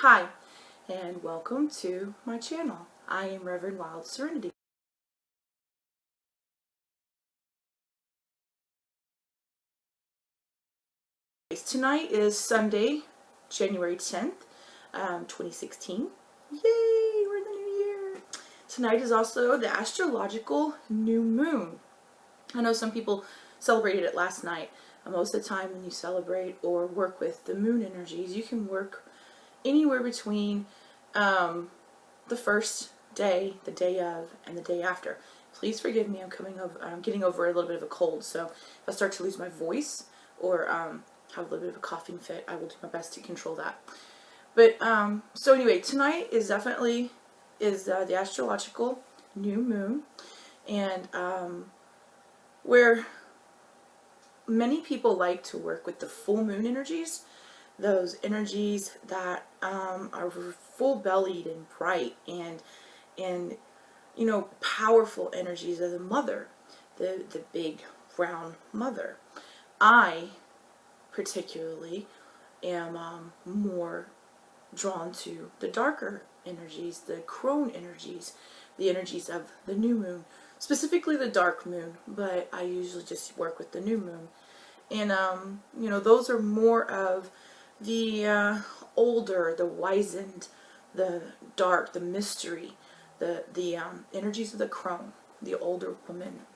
Hi, and welcome to my channel. I am Reverend WildSerenity. Tonight is Sunday, January 10th, 2016. Yay, we're in the new year. Tonight is also the astrological new moon. I know some people celebrated it last night. Most of the time when you celebrate or work with the moon energies, you can work anywhere between the first day, the day of, and the day after. Please forgive me, I'm getting over a little bit of a cold, so if I start to lose my voice or have a little bit of a coughing fit, I will do my best to control that. But so anyway, tonight is definitely the astrological new moon, and where many people like to work with the full moon energies, those energies that are full-bellied and bright and powerful energies of the mother, the big round mother. I particularly am more drawn to the darker energies, the crone energies, the energies of the new moon, specifically the dark moon, but I usually just work with the new moon. And those are more of the older, the wizened, the dark, the mystery, the energies of the crone, the older woman.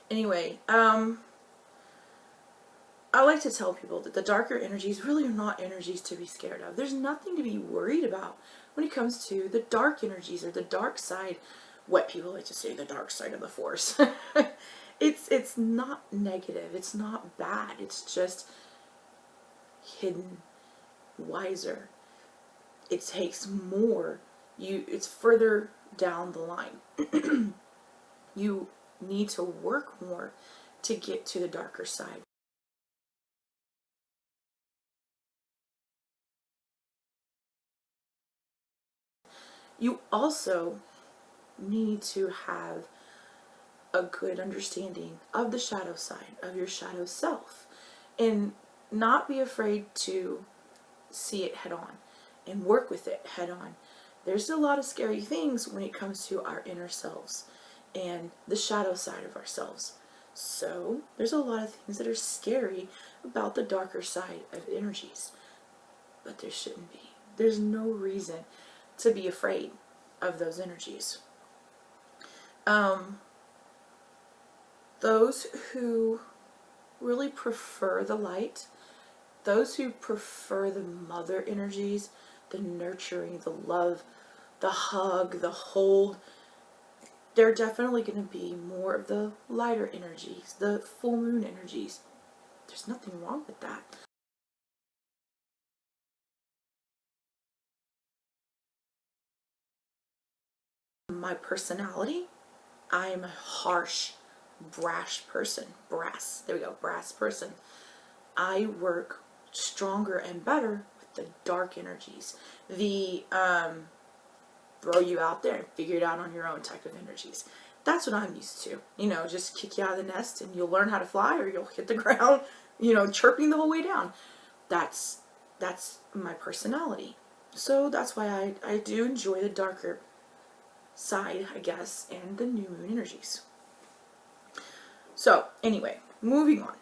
Anyway, I like to tell people that the darker energies really are not energies to be scared of. There's nothing to be worried about when it comes to the dark energies or the dark side. What people like to say, the dark side of the force. It's not negative. It's not bad. It's just hidden, wiser. It takes more. It's further down the line. You need to work more to get to the darker side. You also need to have a good understanding of the shadow side, of your shadow self, and not be afraid to see it head on and work with it head on. There's a lot of scary things when it comes to our inner selves and the shadow side of ourselves. So there's a lot of things that are scary about the darker side of energies, but there shouldn't be. There's no reason to be afraid of those energies. Those who really prefer the light, those who prefer the mother energies, the nurturing, the love, the hug, the hold, they're definitely going to be more of the lighter energies, the full moon energies. There's nothing wrong with that. My personality, I'm a harsh, brash person. Brass. There we go. Brass person. I work stronger and better with the dark energies. The throw you out there and figure it out on your own type of energies. That's what I'm used to. Just kick you out of the nest and you'll learn how to fly, or you'll hit the ground, chirping the whole way down. That's my personality. So that's why I do enjoy the darker side, I guess, and the new moon energies. So anyway, moving on.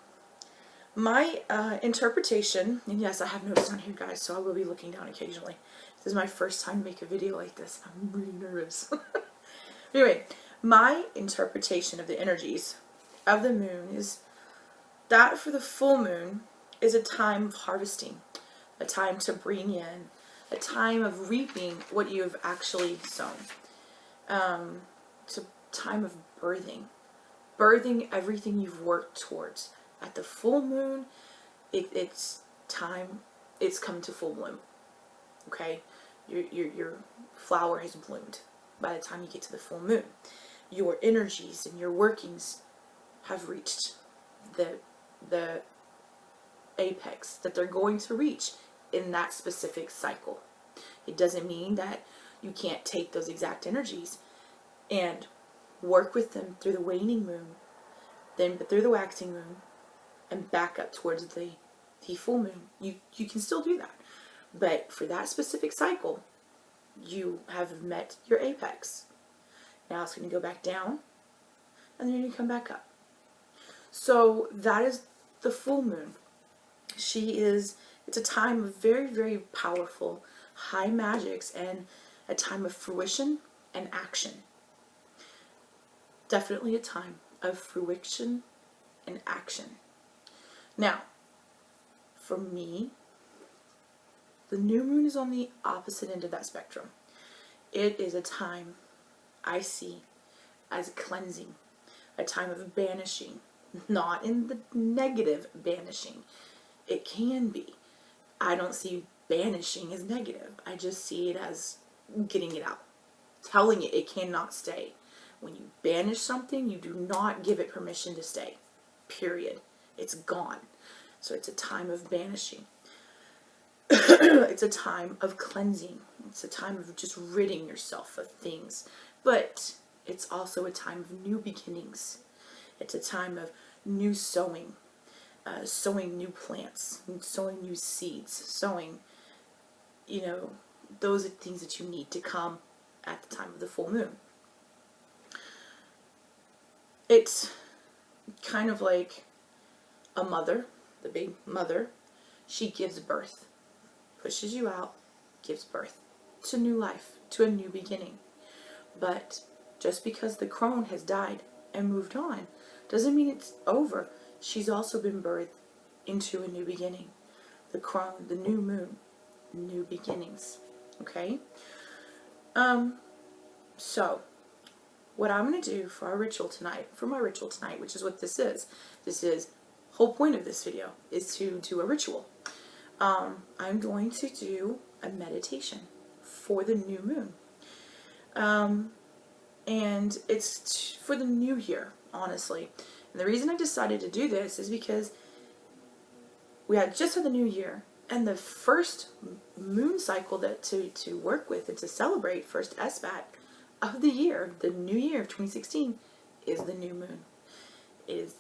My interpretation, and yes, I have notes on here, guys, so I will be looking down occasionally. This is my first time to make a video like this. I'm really nervous. Anyway, my interpretation of the energies of the moon is that for the full moon is a time of harvesting, a time to bring in, a time of reaping what you have actually sown. It's a time of birthing everything you've worked towards. At the full moon, it's time, it's come to full bloom. Okay? Your flower has bloomed by the time you get to the full moon. Your energies and your workings have reached the apex that they're going to reach in that specific cycle. It doesn't mean that you can't take those exact energies and work with them through the waning moon, then through the waxing moon, and back up towards the full moon. You can still do that. But for that specific cycle, you have met your apex. Now it's going to go back down, and then you're going to come back up. So that is the full moon. It's a time of very, very powerful, high magics, and a time of fruition and action. Definitely a time of fruition and action. Now, for me, the new moon is on the opposite end of that spectrum. It is a time I see as cleansing, a time of banishing, not in the negative banishing. It can be. I don't see banishing as negative. I just see it as getting it out, telling it cannot stay. When you banish something, you do not give it permission to stay. Period. It's gone. So it's a time of banishing. It's a time of cleansing. It's a time of just ridding yourself of things. But it's also a time of new beginnings. It's a time of new sowing. Sowing new plants, sowing new seeds, sowing, those are things that you need to come at the time of the full moon. It's kind of like a mother, the big mother. She gives birth, pushes you out, gives birth to new life, to a new beginning. But just because the crone has died and moved on doesn't mean it's over. She's also been birthed into a new beginning. The crone, the new moon, new beginnings. Okay? So, what I'm going to do for my ritual tonight, which is what this is, whole point of this video, is to do a ritual. I'm going to do a meditation for the new moon. And it's for the new year, honestly. And the reason I decided to do this is because we had just had the new year, and the first moon cycle to work with and to celebrate, first SBAT of the year, the new year of 2016, is the new moon. It is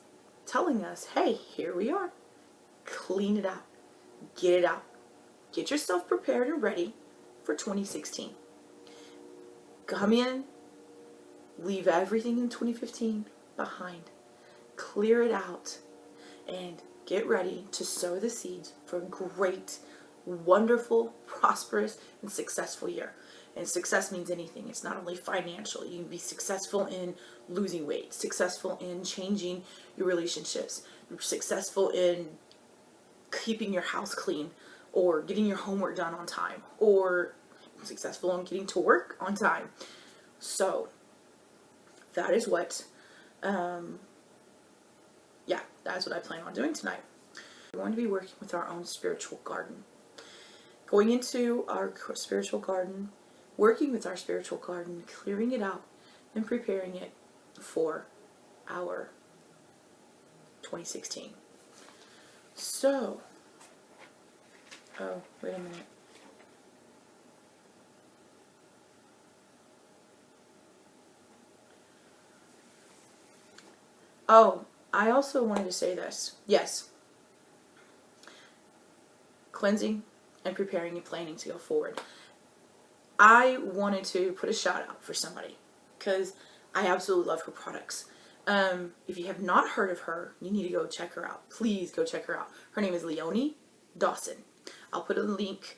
telling us, hey, here we are. Clean it out. Get it out. Get yourself prepared and ready for 2016. Come in. Leave everything in 2015 behind. Clear it out and get ready to sow the seeds for a great, wonderful, prosperous, and successful year. And success means anything. It's not only financial. You can be successful in losing weight, successful in changing your relationships, successful in keeping your house clean, or getting your homework done on time, or successful in getting to work on time. So that is what that's what I plan on doing tonight. We're going to be working with our own spiritual garden. Going into our spiritual garden, working with our spiritual garden, clearing it out, and preparing it for our 2016. So, oh, wait a minute. Oh, I also wanted to say this. Yes. Cleansing and preparing and planning to go forward. I wanted to put a shout out for somebody because I absolutely love her products. If you have not heard of her, you need to go check her out. Please go check her out. Her name is Leonie Dawson. I'll put a link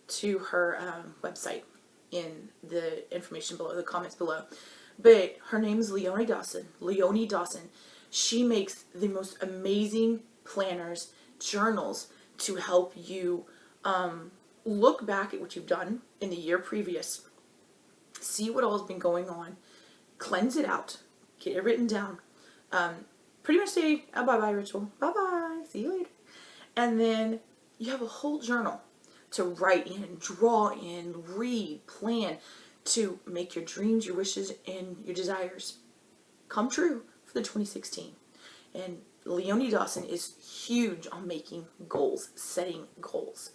to her website in the information below, the comments below. But her name is Leonie Dawson. Leonie Dawson. She makes the most amazing planners, journals to help you look back at what you've done in the year previous, see what all has been going on, cleanse it out, get it written down, pretty much say a bye-bye ritual, bye-bye, see you later, and then you have a whole journal to write in, draw in, read, plan, to make your dreams, your wishes, and your desires come true for the 2016. And Leonie Dawson is huge on making goals, setting goals.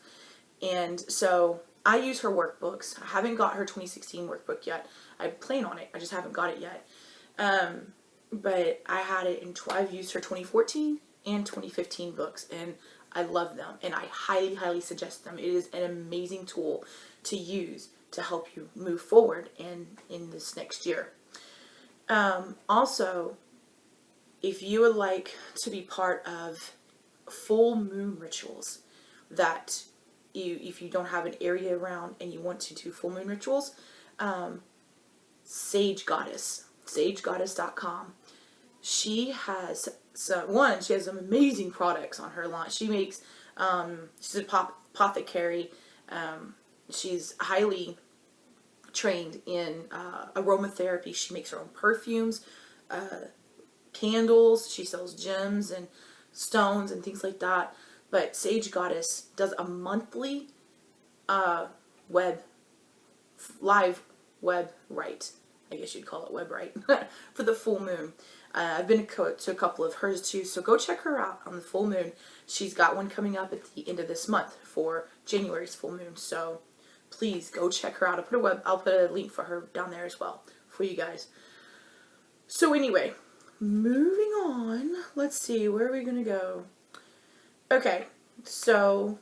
And so I use her workbooks. I haven't got her 2016 workbook yet. I plan on it. I just haven't got it yet. But I had it I've used her 2014 and 2015 books, and I love them, and I highly, highly suggest them. It is an amazing tool to use to help you move forward in this next year. Also, if you would like to be part of full moon rituals, that if you don't have an area around and you want to do full moon rituals, Sage Goddess, sagegoddess.com. She has she has some amazing products on her line. She makes, she's an apothecary. She's highly trained in aromatherapy. She makes her own perfumes, candles. She sells gems and stones and things like that. But Sage Goddess does a monthly live web rite. I guess you'd call it web rite for the full moon. I've been to a couple of hers too, so go check her out on the full moon. She's got one coming up at the end of this month for January's full moon, so please go check her out. I'll put a link for her down there as well for you guys. So anyway, moving on. Let's see, where are we gonna go? Okay, so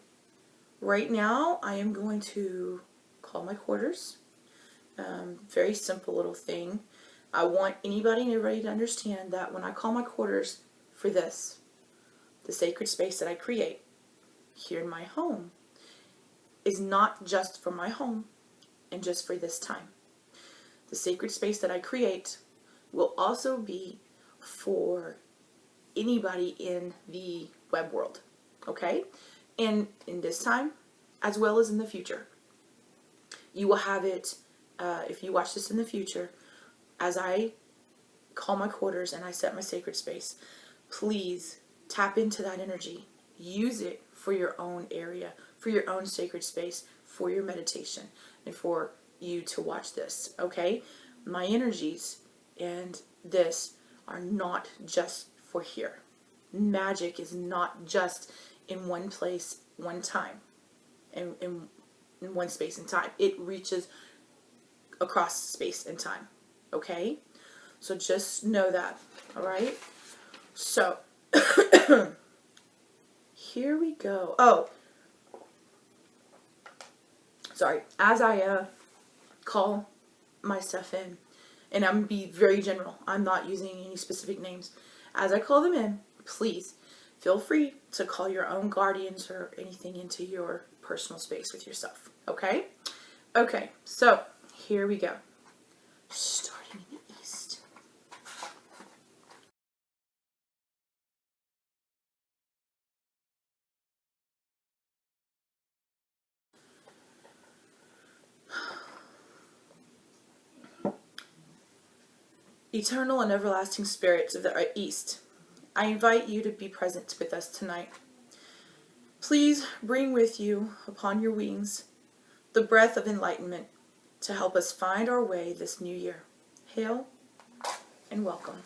right now I am going to call my quarters. Very simple little thing. I want anybody and everybody to understand that when I call my quarters for this, the sacred space that I create here in my home is not just for my home and just for this time. The sacred space that I create will also be for anybody in the web world, okay? And in this time, as well as in the future. You will have it, if you watch this in the future, as I call my quarters and I set my sacred space, please tap into that energy. Use it for your own area, for your own sacred space, for your meditation, and for you to watch this, okay? My energies and this are not just for here. Magic is not just in one place, one time, in one space and time. It reaches across space and time. Okay? So just know that. Alright? So, here we go. Oh, sorry. As I call my stuff in, and I'm going to be very general. I'm not using any specific names. As I call them in, please feel free to call your own guardians or anything into your personal space with yourself. Okay? Okay, so here we go. Starting in the east. Eternal and everlasting spirits of the east, I invite you to be present with us tonight. Please bring with you, upon your wings, the breath of enlightenment to help us find our way this new year. Hail and welcome.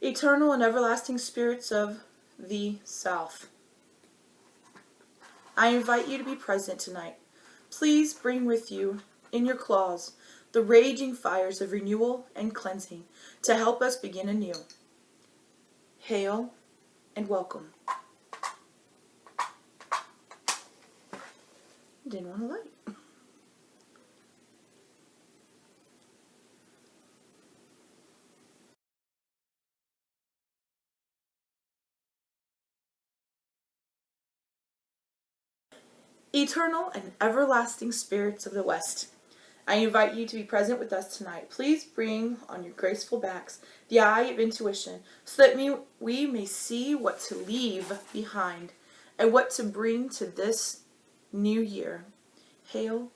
Eternal and everlasting spirits of the south, I invite you to be present tonight. Please bring with you, in your claws, the raging fires of renewal and cleansing to help us begin anew. Hail and welcome. Didn't want to light. Eternal and everlasting spirits of the west, I invite you to be present with us tonight. Please bring on your graceful backs the eye of intuition so that we may see what to leave behind and what to bring to this new year. Hail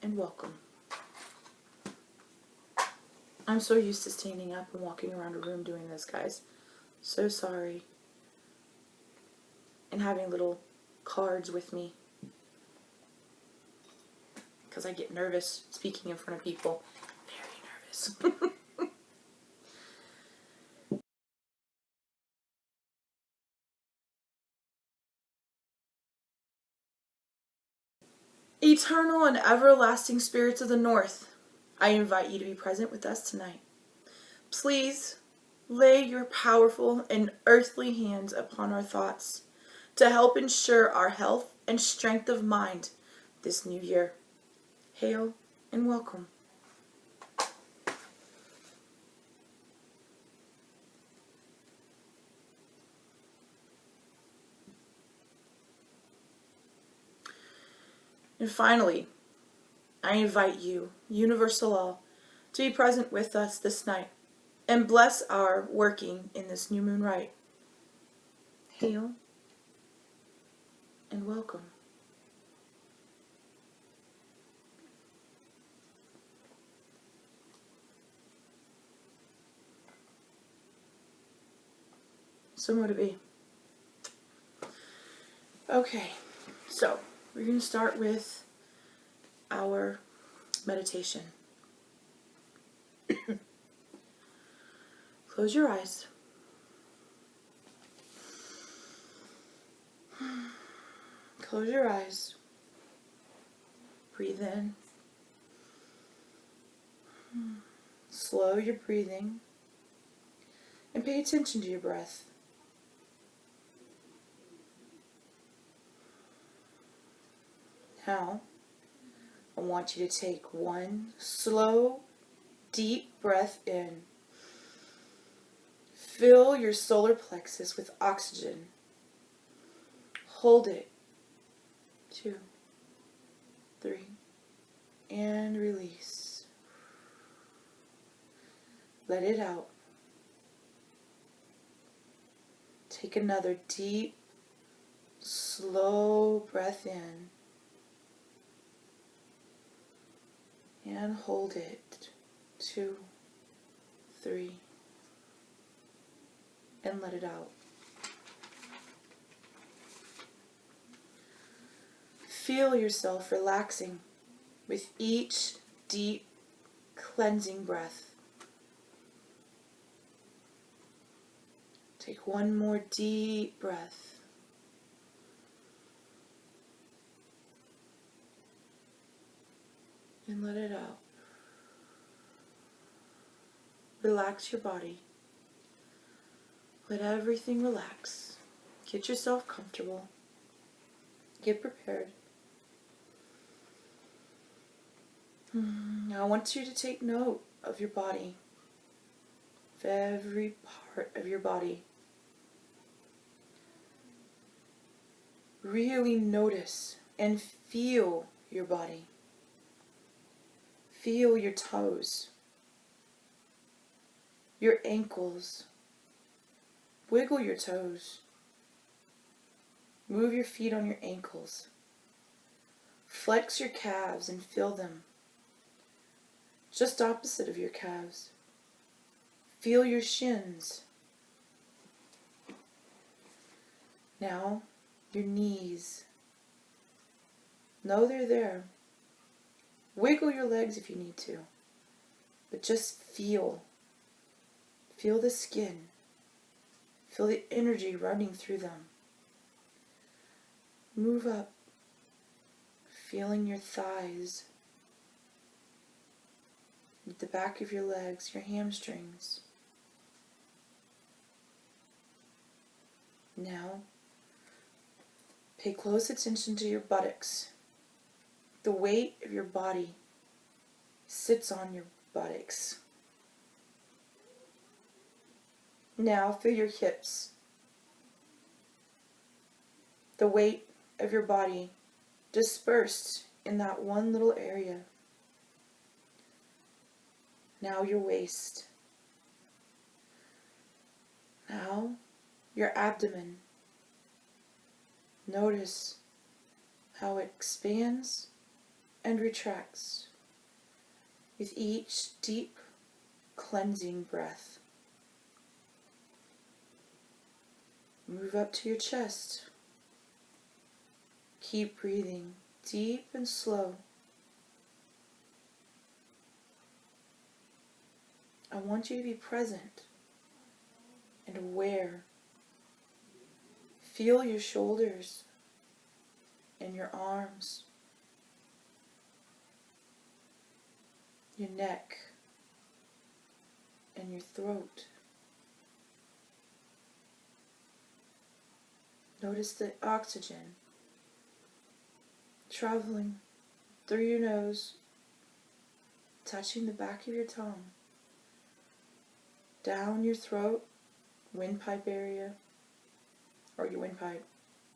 and welcome. I'm so used to standing up and walking around a room doing this, guys. So sorry. And having little cards with me, because I get nervous speaking in front of people. Very nervous. Eternal and everlasting spirits of the north, I invite you to be present with us tonight. Please lay your powerful and earthly hands upon our thoughts to help ensure our health and strength of mind this new year. Hail and welcome. And finally, I invite you, universal all, to be present with us this night and bless our working in this new moon rite. Hail and welcome. Somewhere to be. Okay, so we're going to start with our meditation. Close your eyes. Close your eyes. Breathe in. Slow your breathing and pay attention to your breath. Now, I want you to take one slow, deep breath in. Fill your solar plexus with oxygen. Hold it. 2, 3, and release. Let it out. Take another deep, slow breath in. And hold it. 2, 3, and let it out. Feel yourself relaxing with each deep, cleansing breath. Take one more deep breath. And let it out. Relax your body. Let everything relax. Get yourself comfortable. Get prepared. Now I want you to take note of your body. Of every part of your body. Really notice and feel your body. Feel your toes, your ankles. Wiggle your toes. Move your feet on your ankles. Flex your calves and feel them. Just opposite of your calves. Feel your shins. Now, your knees. Know they're there. Wiggle your legs if you need to, but just feel. Feel the skin. Feel the energy running through them. Move up, feeling your thighs, with the back of your legs, your hamstrings. Now, pay close attention to your buttocks. The weight of your body sits on your buttocks. Now feel your hips. The weight of your body dispersed in that one little area. Now your waist. Now your abdomen. Notice how it expands and retracts with each deep, cleansing breath. Move up to your chest. Keep breathing deep and slow. I want you to be present and aware. Feel your shoulders and your arms. your neck, and your throat. Notice the oxygen traveling through your nose, touching the back of your tongue, down your throat, windpipe area, or your windpipe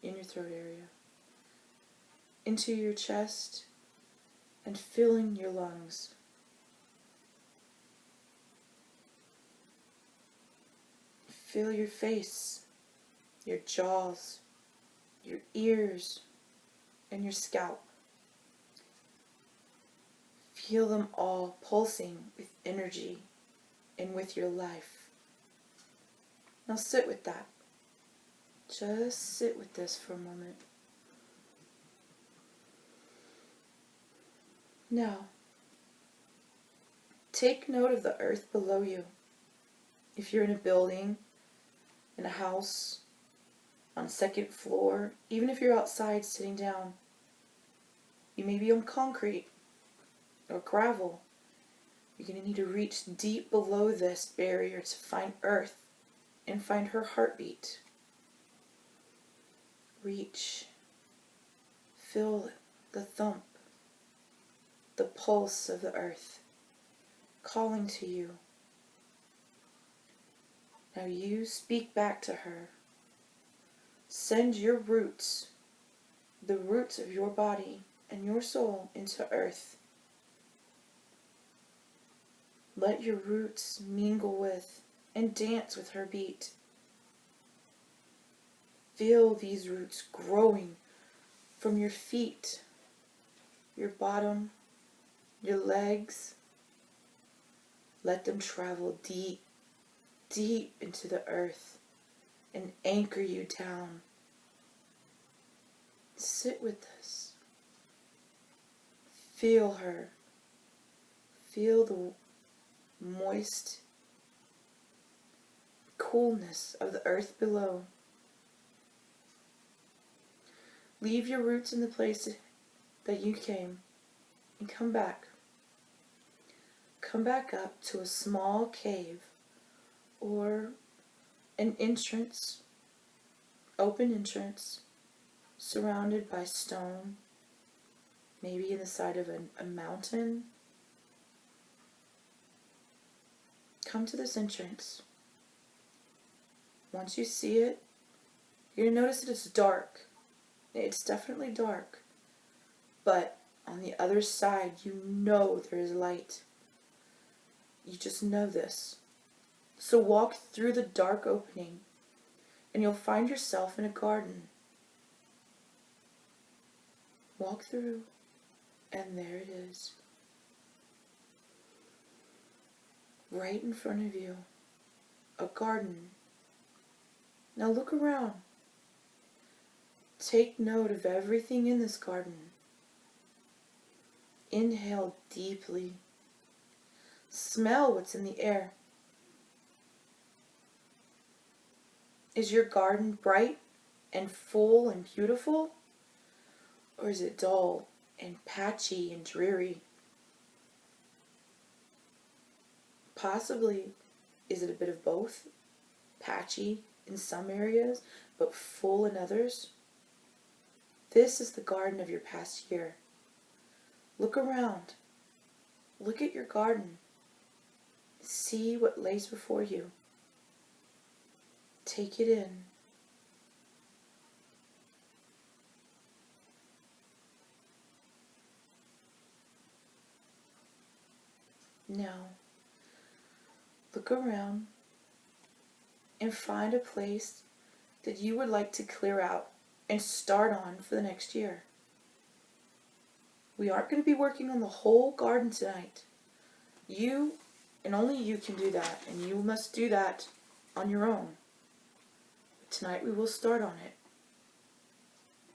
in your throat area, into your chest, and filling your lungs. Feel your face, your jaws, your ears, and your scalp. Feel them all pulsing with energy and with your life. Now sit with that. Just sit with this for a moment. Now, take note of the earth below you. If you're in a building, in a house, on a second floor, even if you're outside sitting down, you may be on concrete or gravel. You're going to need to reach deep below this barrier to find earth and find her heartbeat. Reach. Feel the thump, the pulse of the earth calling to you. Now you speak back to her. Send your roots, the roots of your body and your soul, into earth. Let your roots mingle with and dance with her beat. Feel these roots growing from your feet, your bottom, your legs. Let them travel deep, deep into the earth and anchor you down. Sit with this. Feel her. Feel the moist coolness of the earth below. Leave your roots in the place that you came and come back. Come back up to a small cave or an entrance, open entrance, surrounded by stone, maybe in the side of a mountain. Come to this entrance. Once you see it, you're going to notice that it's dark. It's definitely dark. But on the other side, you know there is light. You just know this. So walk through the dark opening, and you'll find yourself in a garden. Walk through, and there it is. Right in front of you, a garden. Now look around. Take note of everything in this garden. Inhale deeply. Smell what's in the air. Is your garden bright and full and beautiful? Or is it dull and patchy and dreary? Possibly, is it a bit of both? Patchy in some areas, but full in others? This is the garden of your past year. Look around. Look at your garden. See what lays before you. Take it in. Now, look around and find a place that you would like to clear out and start on for the next year. We aren't going to be working on the whole garden tonight. You and only you can do that, and you must do that on your own. Tonight we will start on it.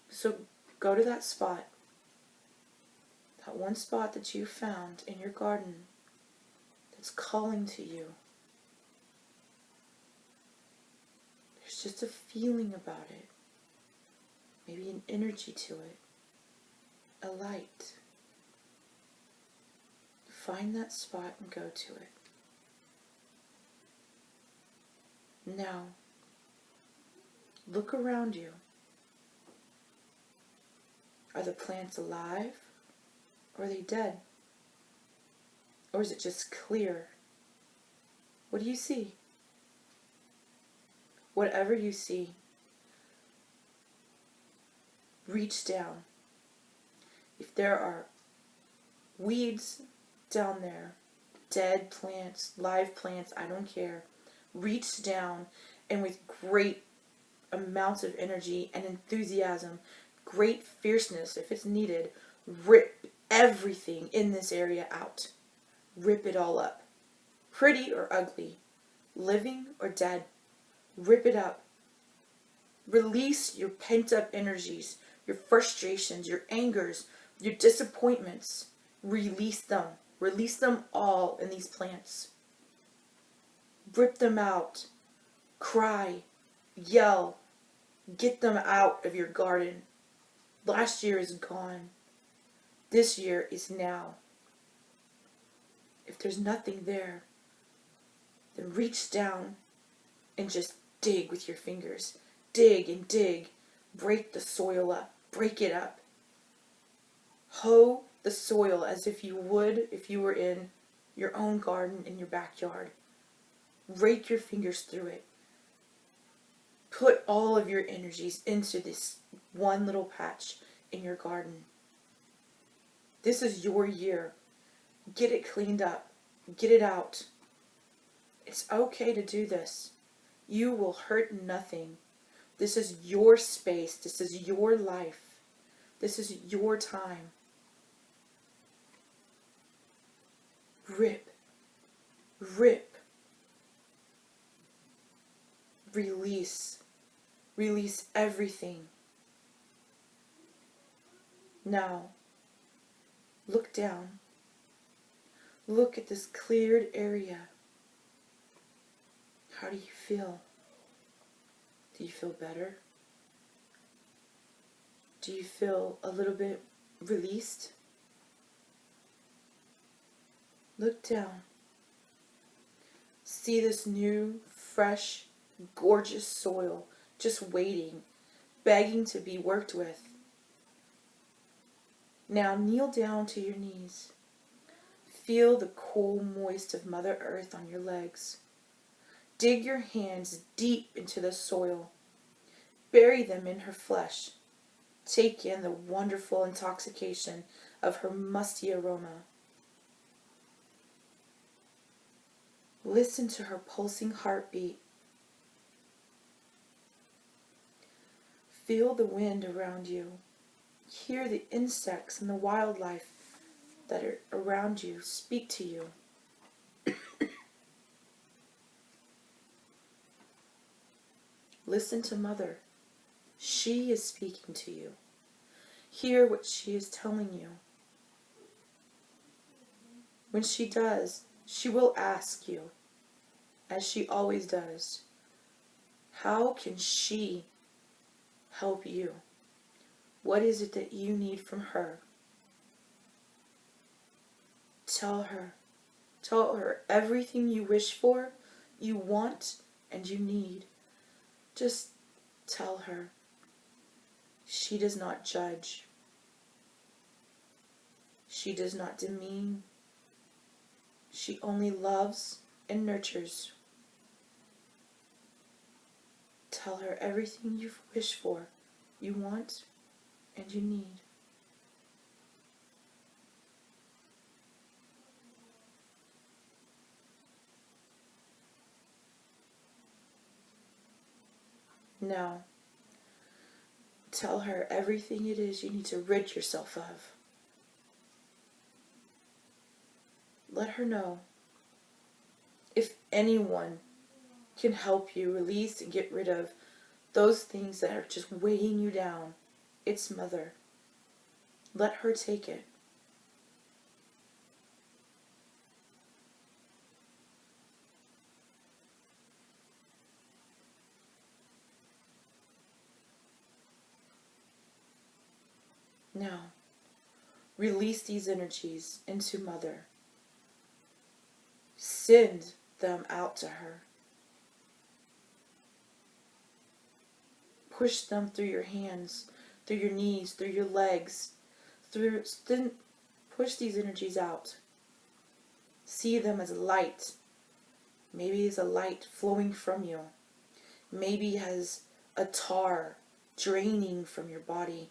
So go to that spot, that one spot that you found in your garden that's calling to you. There's just a feeling about it, maybe an energy to it, a light. Find that spot and go to it. Now, look around you. Are the plants alive? Or are they dead? Or is it just clear? What do you see? Whatever you see, reach down. If there are weeds down there, dead plants, live plants, I don't care, reach down and with great amounts of energy and enthusiasm, great fierceness if it's needed, rip everything in this area out. Rip it all up. Pretty or ugly, living or dead, rip it up. Release your pent-up energies, your frustrations, your angers, your disappointments. Release them. Release them all in these plants. Rip them out. Cry. Yell. Get them out of your garden. Last year is gone. This year is now. If there's nothing there, then reach down and just dig with your fingers. Dig and dig. Break the soil up. Break it up. Hoe the soil as if you would if you were in your own garden in your backyard. Rake your fingers through it. Put all of your energies into this one little patch in your garden. This is your year. Get it cleaned up. Get it out. It's okay to do this. You will hurt nothing. This is your space. This is your life. This is your time. Rip. Rip. Release. Release everything. Now, look down. Look at this cleared area. How do you feel? Do you feel better? Do you feel a little bit released? Look down. See this new, fresh, gorgeous soil just waiting, begging to be worked with. Now kneel down to your knees. Feel the cool, moist of Mother Earth on your legs. Dig your hands deep into the soil. Bury them in her flesh. Take in the wonderful intoxication of her musty aroma. Listen to her pulsing heartbeat. Feel the wind around you. Hear the insects and the wildlife that are around you speak to you. Listen to Mother. She is speaking to you. Hear what she is telling you. When she does, she will ask you, as she always does, how can she help you? What is it that you need from her? Tell her. Tell her everything you wish for, you want, and you need. Just tell her. She does not judge. She does not demean. She only loves and nurtures. Tell her everything you wish for, you want, and you need. Now, tell her everything it is you need to rid yourself of. Let her know. If anyone can help you release and get rid of those things that are just weighing you down, it's Mother. Let her take it. Now, release these energies into Mother. Send them out to her. Push them through your hands, through your knees, through your legs, push these energies out. See them as light. Maybe as a light flowing from you. Maybe as a tar draining from your body.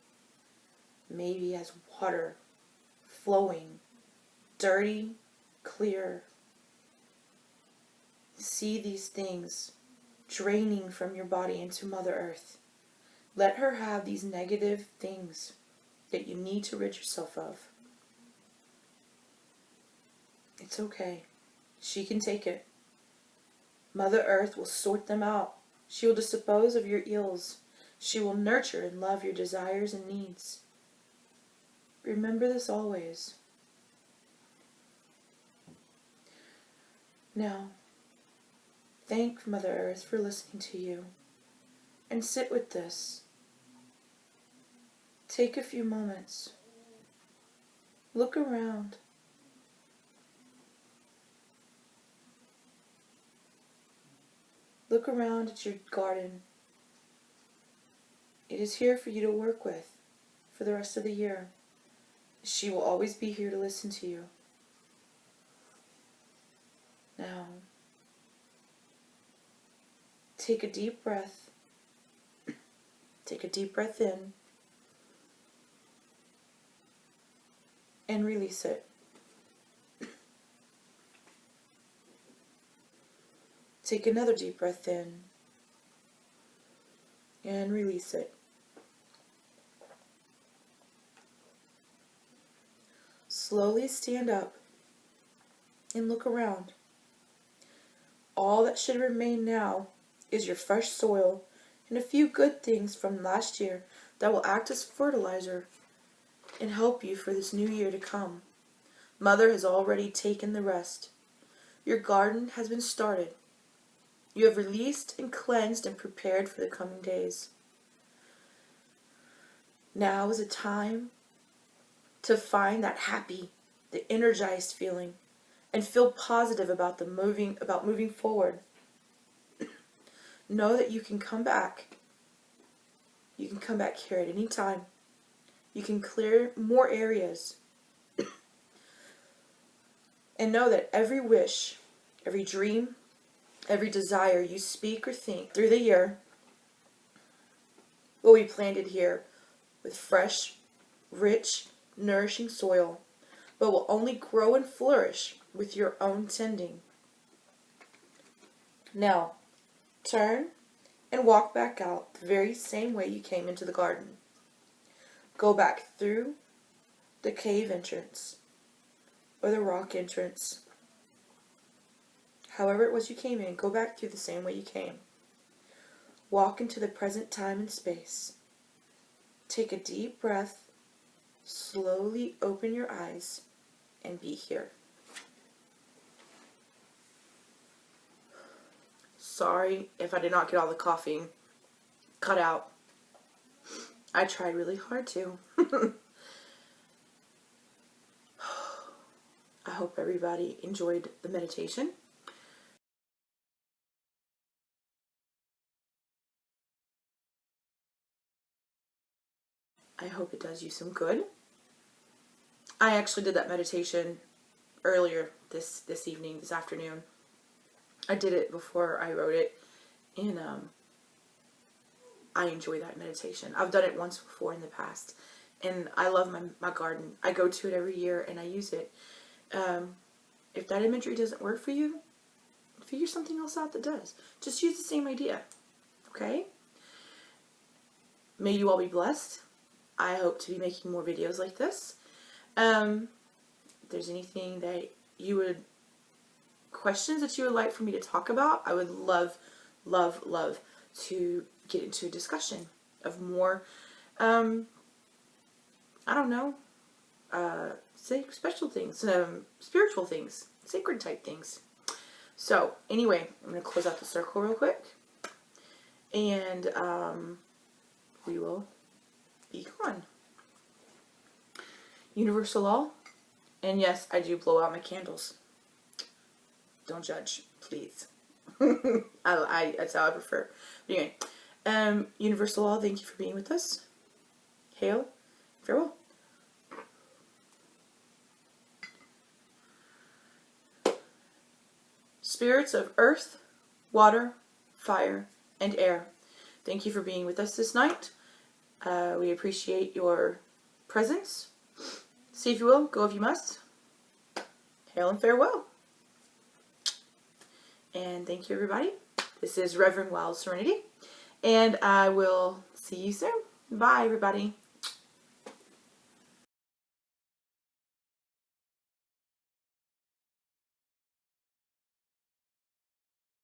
Maybe as water flowing, dirty, clear. See these things draining from your body into Mother Earth. Let her have these negative things that you need to rid yourself of. It's okay. She can take it. Mother Earth will sort them out. She will dispose of your ills. She will nurture and love your desires and needs. Remember this always. Now, thank Mother Earth for listening to you. And sit with this. Take a few moments. Look around. Look around at your garden. It is here for you to work with for the rest of the year. She will always be here to listen to you. Now, take a deep breath. Take a deep breath in. And release it. Take another deep breath in. And release it. Slowly stand up and look around. All that should remain now is your fresh soil and a few good things from last year that will act as fertilizer and help you for this new year to come. Mother has already taken the rest. Your garden has been started. You have released and cleansed and prepared for the coming days. Now is a time to find that happy, the energized feeling and feel positive about moving forward. Know that you can come back. You can come back here at any time. You can clear more areas. And know that every wish, every dream, every desire you speak or think through the year will be planted here with fresh, rich, nourishing soil, but will only grow and flourish with your own tending. Now, turn and walk back out the very same way you came into the garden. Go back through the cave entrance or the rock entrance. However it was you came in, go back through the same way you came. Walk into the present time and space. Take a deep breath. Slowly open your eyes and be here. Sorry if I did not get all the coughing cut out. I tried really hard to. I hope everybody enjoyed the meditation. I hope it does you some good. I actually did that meditation earlier this afternoon. I did it before I wrote it, and I enjoy that meditation. I've done it once before in the past, and I love my garden. I go to it every year, and I use it. If that imagery doesn't work for you, figure something else out that does. Just use the same idea, okay? May you all be blessed. I hope to be making more videos like this. If there's anything that you would, questions that you would like for me to talk about, I would love, love, love to get into a discussion of more, I don't know, say special things, spiritual things, sacred type things. So anyway, I'm going to close out the circle real quick, and we will be gone. Universal law, and yes, I do blow out my candles. Don't judge, please. That's how I prefer. But anyway, Universal Law, thank you for being with us. Hail, farewell. Spirits of earth, water, fire, and air, thank you for being with us this night. We appreciate your presence. See if you will, go if you must. Hail and farewell. And thank you, everybody. This is Reverend WildSerenity, and I will see you soon. Bye, everybody.